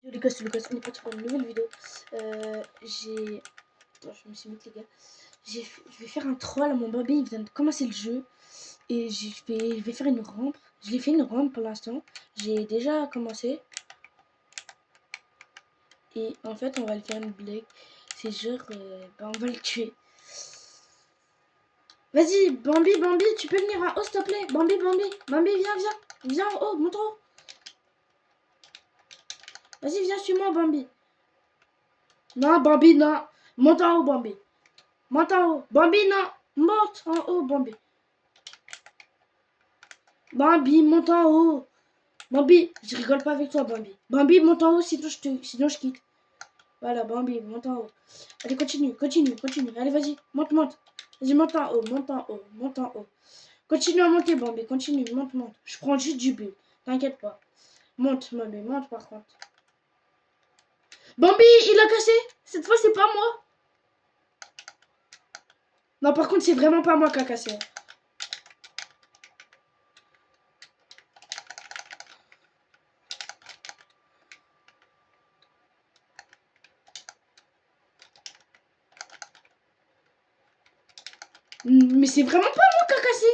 Les gars, on est parti pour une nouvelle vidéo. Attends, je me suis mis les gars. Je vais faire un troll à mon Bobby, il vient de commencer le jeu. Et je vais faire une rampe. Je l'ai fait une rampe pour l'instant. J'ai déjà commencé. Et en fait, on va le faire une blague. C'est genre, on va le tuer. Vas-y, Bambi, tu peux venir en haut, s'il te plaît. Bambi, viens. Viens en haut, monte en haut. Vas-y, viens, suis-moi, Bambi. Non, Bambi, non. Monte en haut, Bambi. Monte en haut. Bambi, non. Monte en haut, Bambi. Bambi, monte en haut. Bambi, je rigole pas avec toi, Bambi. Bambi, monte en haut, sinon je quitte. Voilà, Bambi, monte en haut. Allez, continue. Allez, vas-y, monte. Vas-y, monte en haut. Continue à monter, Bambi, continue, monte. Je prends juste du but, t'inquiète pas. Monte, Bambi, monte par contre. Bambi, il a cassé. Cette fois, c'est pas moi. Non, par contre, c'est vraiment pas moi qui a cassé. Mais c'est vraiment pas moi qui a cassé.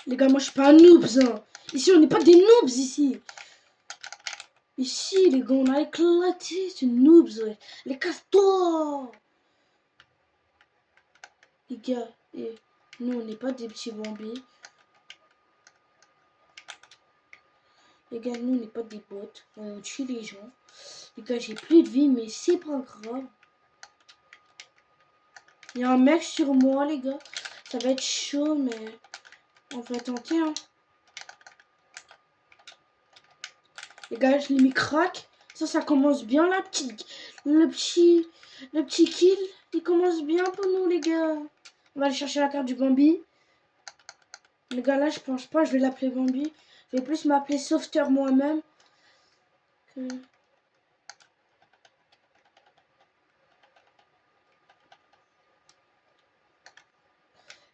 Les gars, moi je suis pas un noob, hein. Ici, on n'est pas des noobs ici. Ici, les gars, on a éclaté ce noobs, ouais. Les castors. Les gars, nous, on n'est pas des petits Bambi. Les gars, nous, on n'est pas des bots. On tue les gens. Les gars, j'ai plus de vie, mais c'est pas grave. Il y a un mec sur moi, les gars. Ça va être chaud, mais on va tenter, hein. Les gars, je l'ai mis crack. Ça commence bien, le petit kill. Il commence bien pour nous, les gars. On va aller chercher la carte du Bambi. Les gars, là, je pense pas, je vais l'appeler Bambi. Je vais plus m'appeler Sauveteur moi-même. Les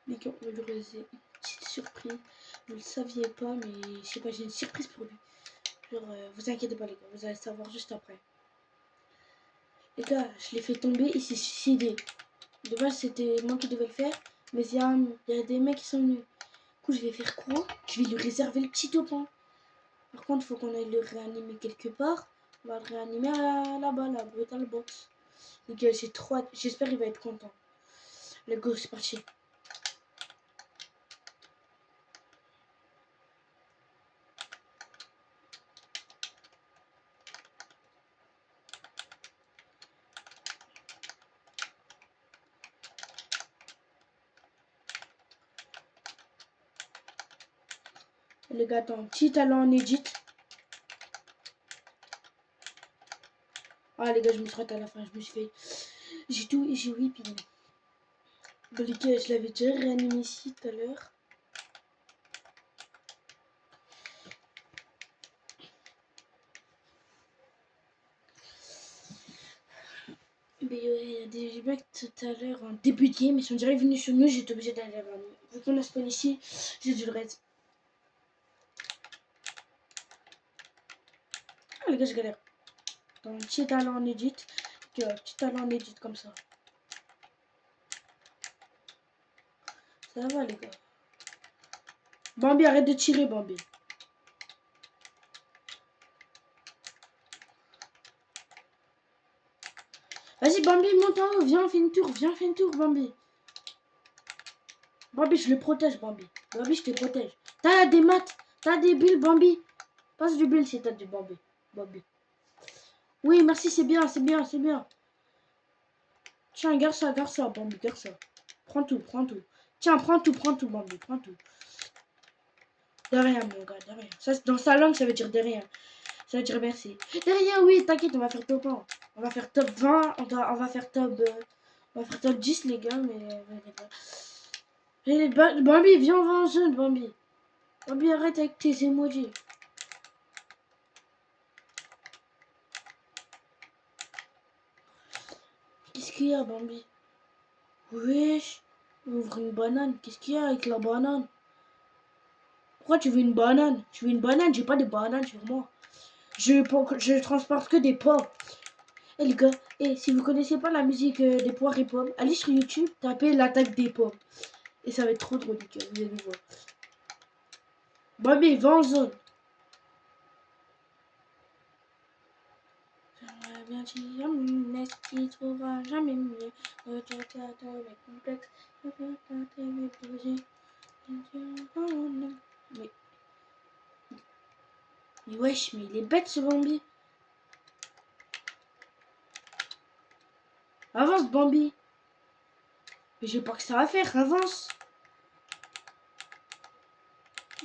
gars, on va lui réaliser une petite surprise. Vous le saviez pas, mais je sais pas, j'ai une surprise pour lui. Genre, vous inquiétez pas, les gars, vous allez savoir juste après. Les gars, je l'ai fait tomber, il s'est suicidé. De base, c'était moi qui devais le faire, mais il y a des mecs qui sont venus. Du coup, je vais faire quoi? Je vais lui réserver le petit topin. Par contre, il faut qu'on aille le réanimer quelque part. On va le réanimer là-bas, la Brutal Box. Les gars, j'ai trop hâte. J'espère qu'il va être content. Le go, c'est parti. Les gars, attends, petit talent en edit. Ah, les gars, je me suis raté à la fin. Je me suis fait. J'ai tout et j'ai whipping. Bon, les gars, je l'avais déjà réanimé ici tout à l'heure. Mais il y a des mecs tout à l'heure en début de game, ils sont direct venus sur nous, j'étais obligé d'aller vers nous. Vu qu'on a spawn ici, j'ai dû le raid. Ah les gars, je galère. Dans un petit talent en edit, petit talent en edit comme ça. Ça va les gars. Bambi, arrête de tirer Bambi. Vas-y Bambi, monte en haut, viens, fais une tour, Bambi. Bambi, je le protège Bambi. Bambi, je te protège. T'as des maths, t'as des bulles Bambi. Passe du bulle si t'as du Bambi. Bambi. Oui, merci, c'est bien. Tiens, garde ça, Bambi, garde ça. Prends tout. Tiens, prends tout, Bambi, prends tout. De rien, mon gars, de rien. Ça, dans sa langue, ça veut dire de rien. Ça veut dire merci. De rien, oui, t'inquiète, on va faire top 1. On va faire top 20, on va faire top 10, les gars, mais Bambi, viens, on va en zone, Bambi. Bambi, arrête avec tes emojis. Qu'est-ce qu'il y a, Bambi? Wesh. Ouvre une banane. Qu'est-ce qu'il y a avec la banane? Pourquoi tu veux une banane? Tu veux une banane? J'ai pas de banane sur moi. Je transporte que des pommes. Eh les gars, si vous connaissez pas la musique des poires et pommes, allez sur YouTube, tapez l'attaque des pommes. Et ça va être trop drôle, les gars, vous allez voir. Bobby, va en zone. J'aimerais bien dire, mais ce qui trouvera jamais mieux. Retourner à toi avec complexe. Mais wesh, mais il est bête ce Bambi. Avance Bambi. Mais j'ai pas que ça à faire, avance.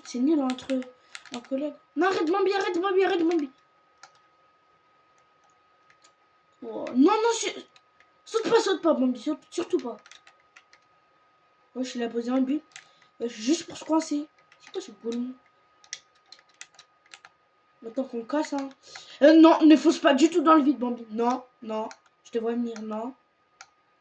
C'est nul entre collègues. Non, arrête Bambi, arrête Bambi, arrête Bambi. Oh, non, non, saute pas Bambi, surtout pas. Wesh, il a posé un but. Wesh, juste pour se coincer. C'est quoi ce ballon? Maintenant qu'on casse, hein. Non, ne fonce pas du tout dans le vide, Bambi. Non, non. Je te vois venir, non.